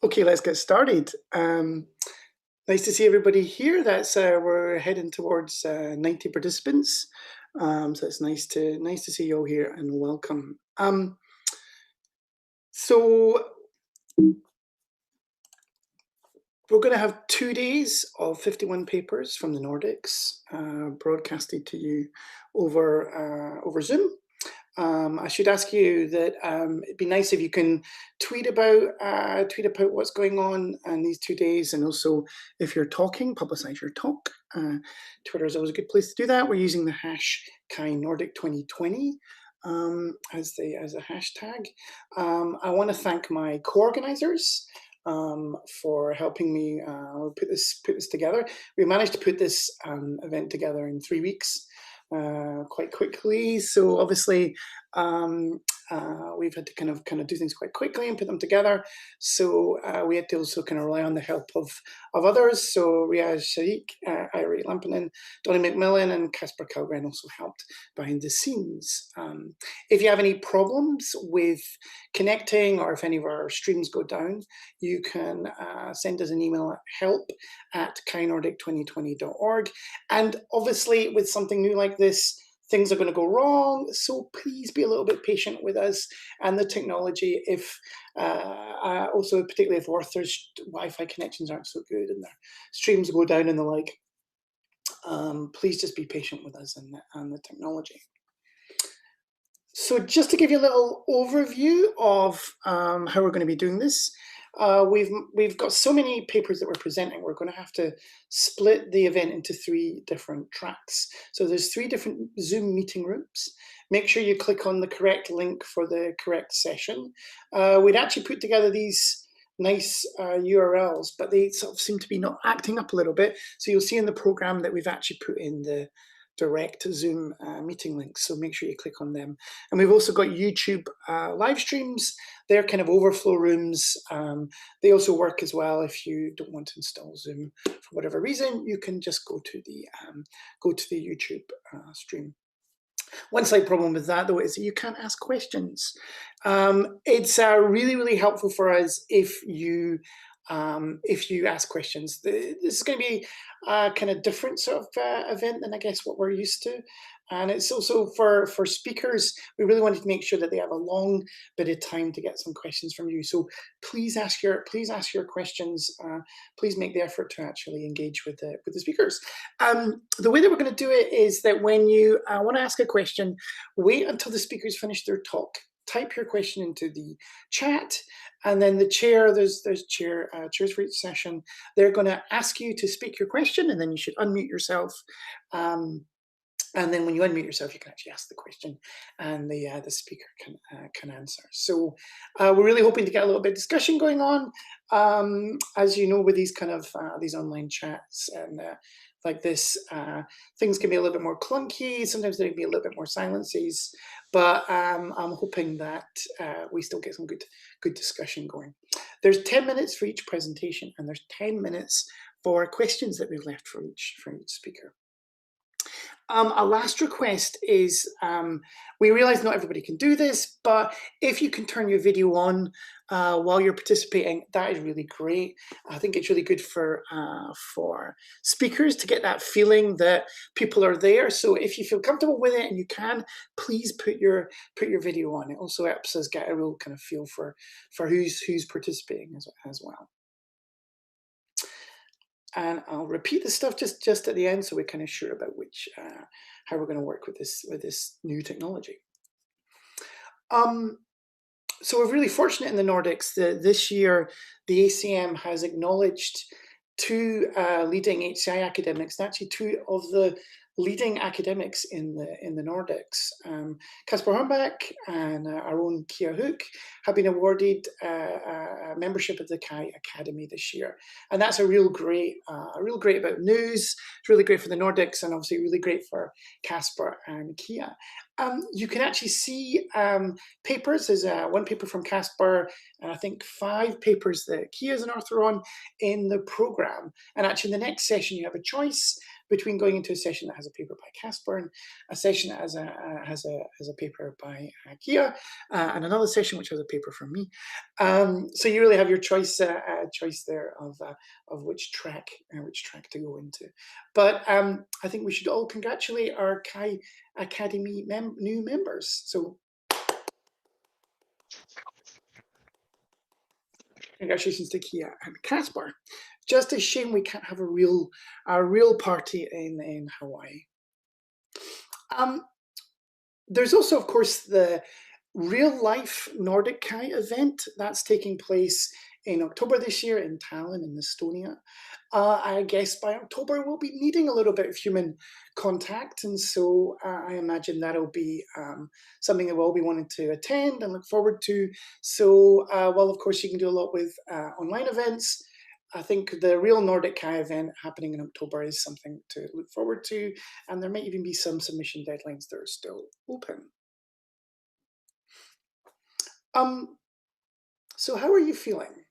Okay, let's get started. Nice to see everybody here. That's we're heading towards 90 participants. So it's nice to see you all here and welcome. So we're going to have 2 days of 51 papers from the Nordics broadcasted to you over Zoom. I should ask you that it'd be nice if you can tweet about what's going on in these 2 days, and also if you're talking, publicize your talk. Twitter is always a good place to do that. We're using the hash Kai Nordic 2020 as a hashtag. I want to thank my co-organizers for helping me put this together. We managed to put this event together in 3 weeks. Quite quickly. So obviously we've had to kind of do things quite quickly and put them together. So we had to also kind of rely on the help of others. So Riaz Sharik, Ira Lampinen, Donny McMillan, and Casper Kalgren also helped behind the scenes. If you have any problems with connecting, or if any of our streams go down, you can send us an email at help@kainordic2020.org. And obviously, with something new like this, things are going to go wrong. So please be a little bit patient with us and the technology. If also, particularly if Arthur's Wi-Fi connections aren't so good and their streams go down and the like, please just be patient with us and the technology. So just to give you a little overview of how we're going to be doing this, we've got so many papers that we're presenting. We're going to have to split the event into 3 different tracks. So there's 3 different Zoom meeting rooms. Make sure you click on the correct link for the correct session. We'd actually put together these nice URLs, but they sort of seem to be not acting up a little bit. So you'll see in the program that we've actually put in the direct Zoom meeting links, so make sure you click on them. And we've also got YouTube live streams. They're kind of overflow rooms. They also work as well if you don't want to install Zoom for whatever reason. You can just go to the YouTube stream. One slight problem with that, though, is that you can't ask questions. It's really helpful for us if you ask questions. This is going to be a kind of different sort of event than I guess what we're used to. And it's also for speakers, we really wanted to make sure that they have a long bit of time to get some questions from you. So please ask your questions. Please make the effort to actually engage with the speakers. The way that we're going to do it is that when you want to ask a question, wait until the speakers finish their talk. Type your question into the chat, and then the chair, there's chairs for each session. They're going to ask you to speak your question, and then you should unmute yourself. And then when you unmute yourself, you can actually ask the question, and the speaker can answer. So we're really hoping to get a little bit of discussion going on. As you know, with these kind of these online chats and like this, things can be a little bit more clunky. Sometimes there can be a little bit more silences, but I'm hoping that we still get some good discussion going. There's 10 minutes for each presentation, and there's 10 minutes for questions that we've left for each speaker. A last request is, we realize not everybody can do this, but if you can turn your video on while you're participating, that is really great. I think it's really good for speakers to get that feeling that people are there. So if you feel comfortable with it and you can, please put your video on. It also helps us get a real kind of feel for who's participating as well. And I'll repeat the stuff just at the end, so we're kind of sure about how we're going to work with this new technology. So we're really fortunate in the Nordics that this year the ACM has acknowledged 2 leading HCI academics, and actually 2 of the leading academics in the Nordics. Casper Hornbach and our own Kia Hook have been awarded a membership of the Kai Academy this year, and that's a real great about news. It's really great for the Nordics, and obviously really great for Casper and Kia. You can actually see papers. There's 1 paper from Casper, and I think 5 papers that Kia is an author on in the program. And actually, in the next session, you have a choice between going into a session that has a paper by Casper and a session that has a paper by Kia, and another session which has a paper from me. So you really have your choice there of which track to go into. But I think we should all congratulate our Kai Academy new members. So congratulations to Kia and Caspar. Just a shame we can't have a real party in Hawaii. There's also, of course, the real life Nordic Kai event that's taking place in October this year in Tallinn in Estonia. I guess by October we'll be needing a little bit of human contact, and so I imagine that'll be something that we'll all be wanting to attend and look forward to. So while of course you can do a lot with online events, I think the real Nordic Kai event happening in October is something to look forward to, and there might even be some submission deadlines that are still open. So how are you feeling?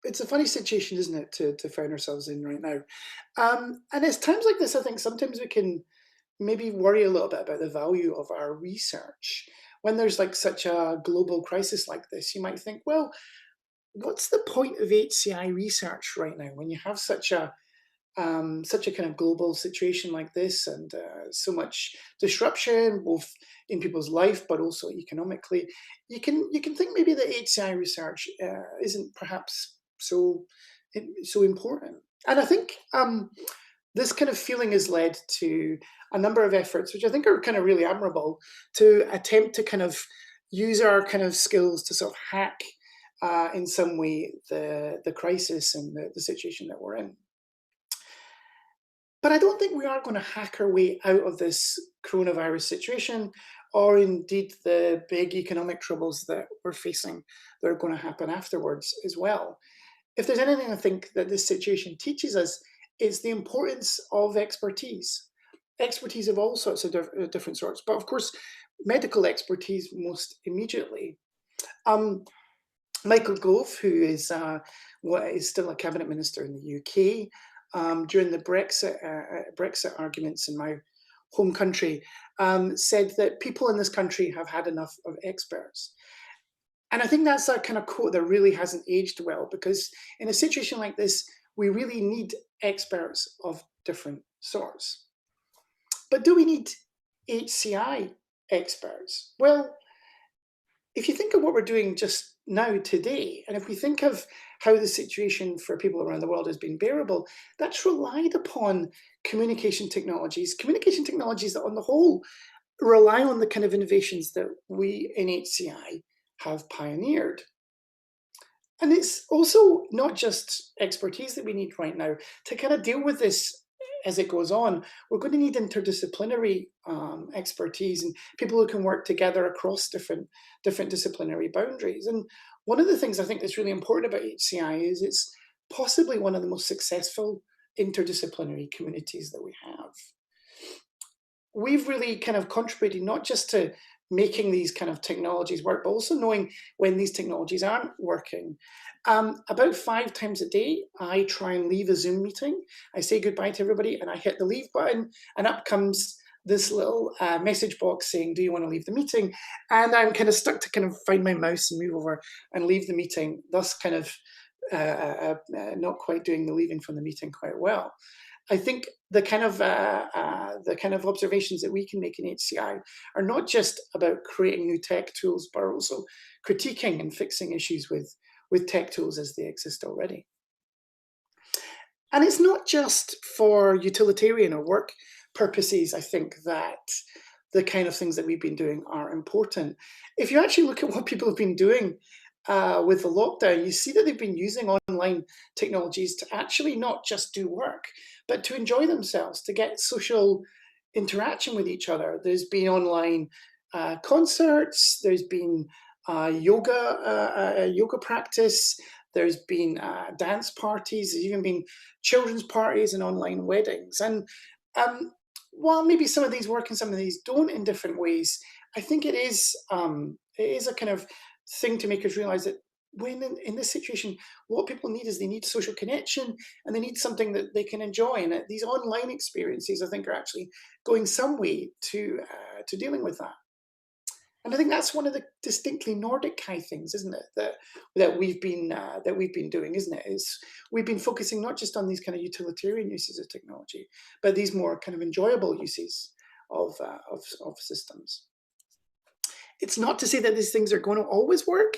It's a funny situation, isn't it, to find ourselves in right now? And it's times like this, I think sometimes we can maybe worry a little bit about the value of our research. When there's like such a global crisis like this, you might think, well, what's the point of HCI research right now when you have such a kind of global situation like this, and so much disruption, both in people's life but also economically? You can think maybe that HCI research isn't perhaps so important. And I think this kind of feeling has led to a number of efforts, which I think are kind of really admirable, to attempt to kind of use our kind of skills to sort of hack in some way the crisis and the situation that we're in. But I don't think we are going to hack our way out of this coronavirus situation, or indeed the big economic troubles that we're facing that are going to happen afterwards as well. If there's anything I think that this situation teaches us, it's the importance of expertise. Expertise of all sorts of different sorts, but of course, medical expertise most immediately. Michael Gove, who is still a cabinet minister in the UK, during the Brexit arguments in my home country, said that people in this country have had enough of experts. And I think that's a kind of quote that really hasn't aged well, because in a situation like this, we really need experts of different sorts. But do we need HCI experts? Well, if you think of what we're doing just now today, and if we think of how the situation for people around the world has been bearable, that's relied upon communication technologies that on the whole rely on the kind of innovations that we in HCI have pioneered. And it's also not just expertise that we need right now to kind of deal with this as it goes on. We're going to need interdisciplinary expertise and people who can work together across different disciplinary boundaries. And one of the things I think that's really important about HCI is it's possibly one of the most successful interdisciplinary communities that we have. We've really kind of contributed not just to making these kind of technologies work, but also knowing when these technologies aren't working. About 5 times a day, I try and leave a Zoom meeting. I say goodbye to everybody and I hit the leave button, and up comes this little message box saying, do you want to leave the meeting? And I'm kind of stuck to kind of find my mouse and move over and leave the meeting, thus kind of not quite doing the leaving from the meeting quite well. I think the kind of observations that we can make in HCI are not just about creating new tech tools, but also critiquing and fixing issues with tech tools as they exist already. And it's not just for utilitarian or work purposes, I think, that the kind of things that we've been doing are important. If you actually look at what people have been doing with the lockdown, you see that they've been using online technologies to actually not just do work, but to enjoy themselves, to get social interaction with each other. There's been online concerts, there's been yoga practice, there's been dance parties, there's even been children's parties and online weddings. And while maybe some of these work and some of these don't in different ways, I think it is a kind of thing to make us realize that when in this situation, what people need is they need social connection and they need something that they can enjoy. And these online experiences, I think, are actually going some way to dealing with that. And I think that's one of the distinctly Nordic Kai things, isn't it? That we've been doing, isn't it? Is we've been focusing not just on these kind of utilitarian uses of technology, but these more kind of enjoyable uses of systems. It's not to say that these things are going to always work.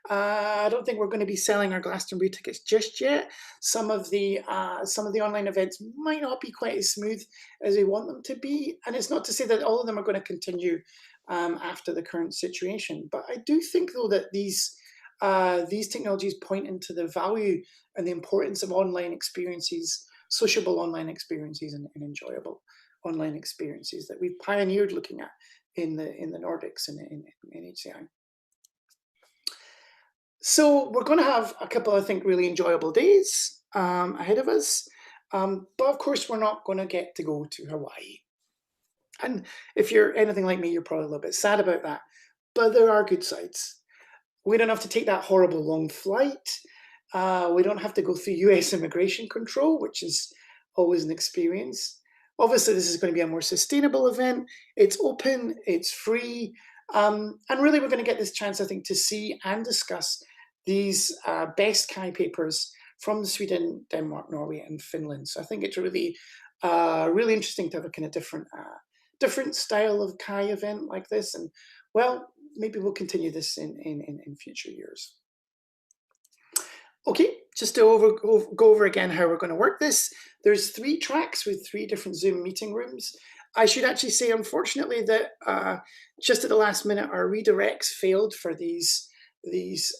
I don't think we're going to be selling our Glastonbury tickets just yet. Some of the online events might not be quite as smooth as we want them to be, and it's not to say that all of them are going to continue after the current situation. But I do think, though, that these technologies point into the value and the importance of online experiences, sociable online experiences, and enjoyable online experiences that we've pioneered looking at in the Nordics and in HCI. So we're going to have a couple, I think, really enjoyable days ahead of us. But of course, we're not going to get to go to Hawaii. And if you're anything like me, you're probably a little bit sad about that. But there are good sides. We don't have to take that horrible long flight. We don't have to go through US immigration control, which is always an experience. Obviously, this is going to be a more sustainable event. It's open, it's free, and really we're going to get this chance, I think, to see and discuss these best Kai papers from Sweden, Denmark, Norway, and Finland. So I think it's really, really interesting to have a kind of different style of Kai event like this. And well, maybe we'll continue this in future years. Okay, just to go over again how we're going to work this. There's 3 tracks with 3 different Zoom meeting rooms. I should actually say, unfortunately, that just at the last minute, our redirects failed for these links.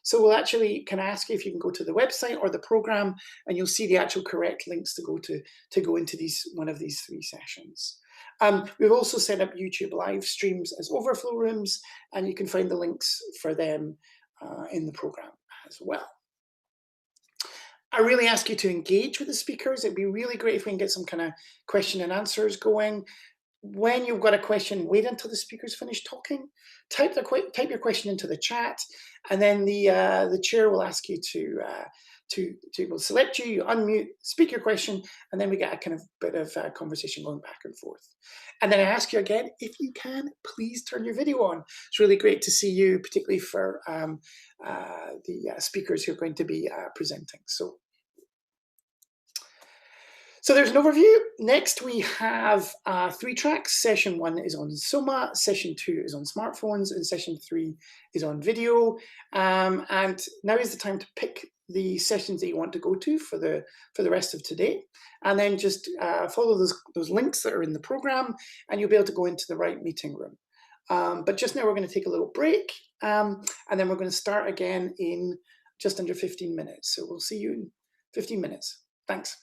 So we'll actually can ask you if you can go to the website or the program, and you'll see the actual correct links to go into one of these 3 sessions. We've also set up YouTube live streams as overflow rooms, and you can find the links for them in the program as well. I really ask you to engage with the speakers. It'd be really great if we can get some kind of question and answers going. When you've got a question, wait until the speakers finish talking. Type your question into the chat, and then the chair will ask you will select you, you unmute, speak your question, and then we get a kind of bit of conversation going back and forth. And then I ask you again, if you can, please turn your video on. It's really great to see you, particularly for the speakers who are going to be presenting. So there's an overview. Next, we have 3 tracks. Session 1 is on Soma, Session 2 is on smartphones, and Session 3 is on video. And now is the time to pick the sessions that you want to go to for the rest of today. And then just follow those links that are in the program, and you'll be able to go into the right meeting room. But just now, we're going to take a little break, and then we're going to start again in just under 15 minutes. So we'll see you in 15 minutes. Thanks.